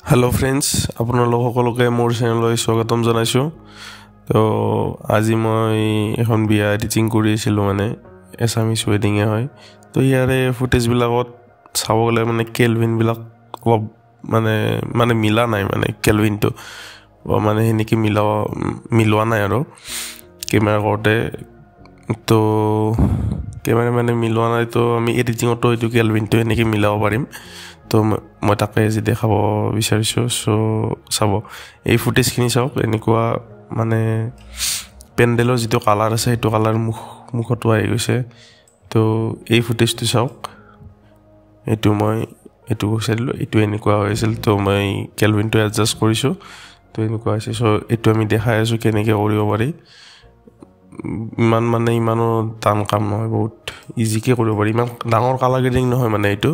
hello friends আপোনালোক সকলোকে মোৰ চেনেললৈ স্বাগতম জনাইছো তো আজি মই এখন বিয়া এডিটিং কৰি আছিলো মানে এছামিছ ওয়েডিং হয় তো ইয়াৰে ফুটেজ বিলাকত চাব গলে মানে কেলভিন বিলাক অলপ মানে মিলা নাই মানে কেলভিন তো মানে হেনেকি মিলোৱা নাই আৰু কেমেৰা কৰতে তো কেমেৰা মানে মিলোৱা নাই তো আমি এডিটিংতো এইটো কেলভিন তো হেনেকি মিলাব পাৰিম তো মই তাকে আজি দেখাব বিচাৰিছো সো চাব এই ফুটেজখিনি চাওক এনেকুৱা মানে পেন্ডেলৰ যেটো কালাৰ আছে সেইটো কালাৰ মুখটো আহি গৈছে তো এই ফুটেজটো চাওক এটো কৈছিলো এটো এনেকুৱা হৈছিল তো মই কেলভিনটো এডজাস্ট কৰিছো তো এনেকুৱা হৈছে সো এটো আমি দেখাই আছো কেনেকৈ কৰিব পাৰি ইমানো টান কাম নহয় বহুত ইজিকে কৰিব পাৰি ইমান ডাঙৰ কালাৰ গ্ৰেডিং নহয় মানে এটো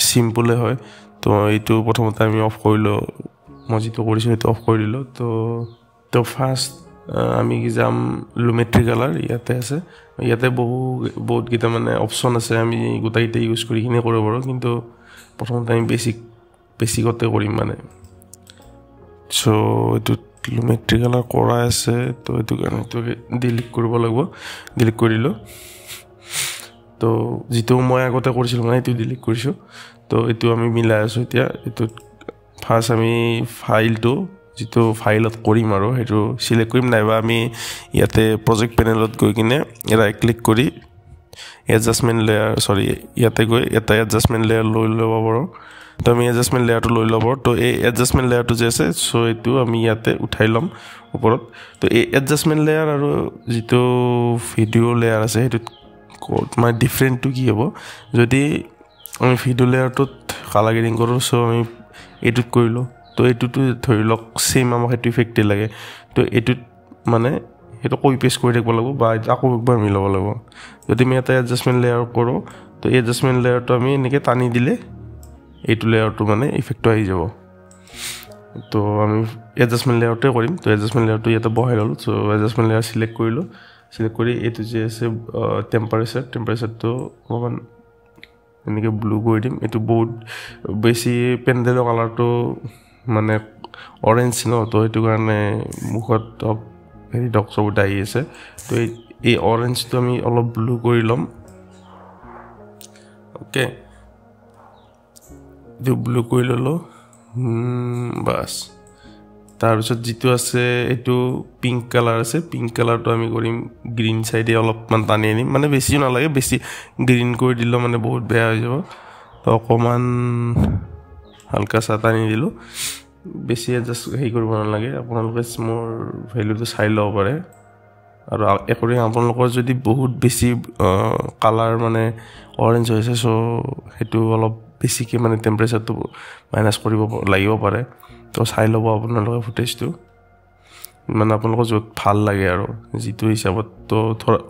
সিম্পলে হয় তো এটো প্ৰথমতে আমি অফ কৰিলো মই যেটো কৰিছো এটো অফ কৰি দিলো তো ফাৰ্স্ট আমি যাম লুমেট্ৰি কালাৰ ইয়াতে আছে ইয়াতে বহুত গিটা মানে অপচন আছে আমি গোটাইতে ইউজ কৰি কিনে কৰিব পাৰো কিন্তু প্ৰথমতে আমি বেসিকতে কৰিম মানে সো এটো লুমেট্ৰি কালাৰ কৰা আছে তো এটো কাৰণে তো ডিলিট কৰিব লাগিব ডিলিট কৰিলো তো যেটো মই আগতে কৰিছিল মানে এটো ডিলিট কৰিছো তো এটো আমি মিলাই আছো এতিয়া এটো ফাৰ্স্ট আমি ফাইলটো যেটো ফাইলত কৰিম আৰু হেটো সিলেক্ট কৰিম নাইবা আমি ইয়াতে প্ৰজেক্ট পেনেলত গৈ কিনে এটা ক্লিক কৰি এডজাস্টমেন্ট লেয়াৰ ইয়াতে গৈ এটা এডজাস্টমেন্ট লেয়াৰ লৈ ল'ব পাৰো তো আমি এডজাস্টমেন্ট লেয়াৰটো লৈ ল'ব তো এই এডজাস্টমেন্ট লেয়াৰটো যে আছে সো এটো আমি ইয়াতে উঠাই লম ওপৰত তো এই এডজাস্টমেন্ট লেয়াৰ আৰু যেটো ভিডিও লেয়াৰ আছে হেটো মানে ডিফাৰেন্ট কি হ'ব যদি আমি ভিডিও লেয়াৰটোত কালাৰ গ্ৰেডিং কৰো সো আমি এডিট কৰিলো তো এটোটো ধৰি লওক সেম আমাক এটো ইফেক্ট লাগে তো এটো মানে হেটো কপি পেস্ট কৰি থাকিব লাগিব বা আকৌ একবাৰ মিলাব লাগিব যদি আমি এটা এডজাস্টমেন্ট লেয়াৰ কৰো তো এই এডজাস্টমেন্ট লেয়াৰটো আমি এনেকে টানি দিলে এইটো লেয়াৰটো মানে ইফেক্ট আহি যাব তো আমি এডজাস্টমেন্ট লেয়াৰতে কৰিম তো এডজাস্টমেন্ট লেয়াৰটো ইয়াতে বহাই ললো সো এডজাস্টমেন্ট লেয়াৰ সিলেক্ট কৰিলো সিলেক্ট কৰি এটো যে আছে টেম্পাৰেচাৰটো অকমান এনেকে ব্লু কৰি দিম এটো বহুত বেছি পেন্ডেলৰ কালাৰটো মানে অৰেঞ্জ ন তো এটো কাৰণে মুখত হেৰি ডক্স উঠাই আছে তো এই অৰেঞ্জটো আমি অলপ ব্লু কৰি লম ওকে এটো ব্লু কৰি ললো বাস তাৰপিছত যেটো আছে এটো পিংক কালাৰ আছে পিংক কালাৰটো আমি কৰিম গ্ৰীন সাইডে অলপমান টানি আনিম মানে বেছি নালাগে বেছি গ্ৰীন কৰি দিলে মানে বহুত বেয়া হৈ যাব তো অকমান হালকা সা টানি দিলো বেছি এডজাস্ট হেই কৰিব নালাগে আপোনালোকে মোৰ ভ্যালুটো চাই লব পাৰে আৰু একৰি আপোনালোকৰ যদি বহুত বেছি কালাৰ মানে অৰেঞ্জ হৈছে সো হেতু অলপ বেছিকে মানে টেম্পাৰেচাৰটো মাইনাস কৰিব লাগিব পাৰে তো চাই লব আপোনালোকে ফুটেজটো মানে আপোনালোকৰ যত ভাল লাগে আৰু যেটো হিচাপত তো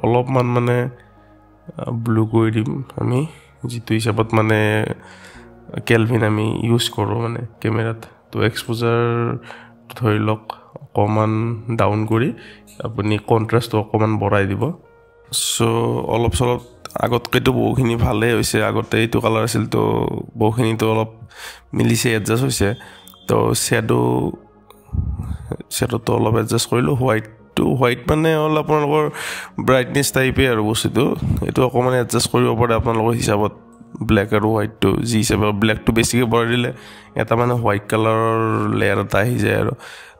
অলপমান মানে ব্লু কৰি দিম আমি যেটো হিচাপত মানে কেলভিন আমি ইউজ কৰো মানে কেমেৰাত তো এক্সপোজাৰ ধৰি লওক অকমান ডাউন কৰি আপুনি কন্ট্ৰাস্টটো অকমান বঢ়াই দিব সো অলপ চলপ আগতকেটো বহুখিনি ভালে হৈছে আগতে এইটো কালাৰ আছিল তো বহুখিনি তো অলপ মিলিছে এডজাস্ট হৈছে তো শ্যাডোটো অলপ এডজাস্ট কৰিলো হোৱাইট মানে অল আপোনালোকৰ ব্ৰাইটনেস টাইপে আৰু বস্তুটো এটো অকমান এডজাস্ট কৰিব পাৰে আপোনালোকৰ হিচাপত ব্ল্যাক আৰু হোৱাইটটো যি হিচাপে ব্ল্যাকটো বেছিকে বঢ়াই দিলে এটা মানে হোৱাইট কালাৰৰ লেয়াৰ এটা আহি যায় আৰু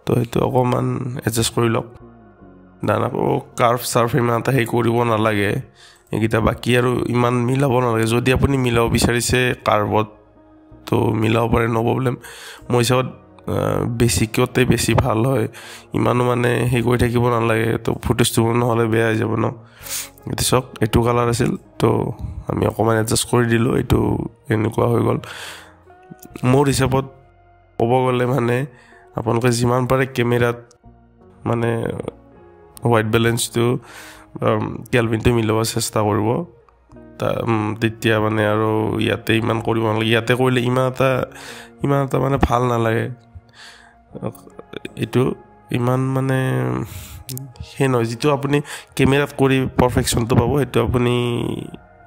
তো এটো অকমান এডজাস্ট কৰি লওক দানাকো কাৰ্ভ সাৰ্ফ ইমান এটা হেই কৰিব নালাগে একিটা বাকি আৰু ইমান মিলাব নালাগে যদি আপুনি মিলাব বিচাৰিছে কাৰ্ভত তো মিলাব পাৰে নো প্ৰবলেম মই হিচাপত বেছিকতে বেছি ভাল হয় ইমানো মানে হেই কৰি থাকিব নালাগে তো ফুটেজটো নহলে বেয়া হৈ যাব ন এটো সক এটো কালাৰ আছিল তো আমি অকমান এডজাস্ট কৰি দিলো এটো এনেকুৱা হৈ গল মোৰ হিচাপত ক'ব গলে মানে আপোনালোকে যিমান পাৰে কেমেৰাত মানে হোৱাইট বেলেন্সটো কেলভিনটো মিলাব চেষ্টা কৰিব তেতিয়া মানে আৰু ইয়াতে ইমান কৰিব নালাগে ইয়াতে কৰিলে ইমান এটা মানে ভাল নালাগে এটো ইমান মানে হে নহয় যেটো আপুনি কেমেৰাত কৰি পাৰফেকশনটো পাব এটো আপুনি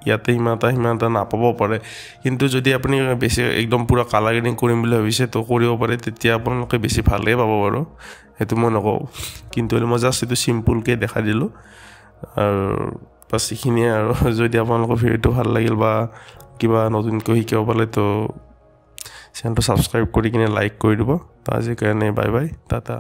ইয়াতে সিমান এটা নাপাব পাৰে কিন্তু যদি আপুনি বেছি একদম পূৰা কালাৰ গ্ৰেডিং কৰিম বুলি ভাবিছে তো কৰিব পাৰে তেতিয়া আপোনালোকে বেছি ভালেই পাব বাৰু সেইটো মই নকওঁ কিন্তু মই জাষ্ট এইটো চিম্পুলকৈ দেখাই দিলোঁ আৰু বাছ এইখিনিয়ে আৰু যদি আপোনালোকৰ ভিডিঅ'টো ভাল লাগিল বা কিবা নতুনকৈ শিকিব পালে তো চেনেলটো ছাবস্ক্ৰাইব কৰি কিনে লাইক কৰি দিব তো আজিৰ কাৰণে বাই বাই টাটা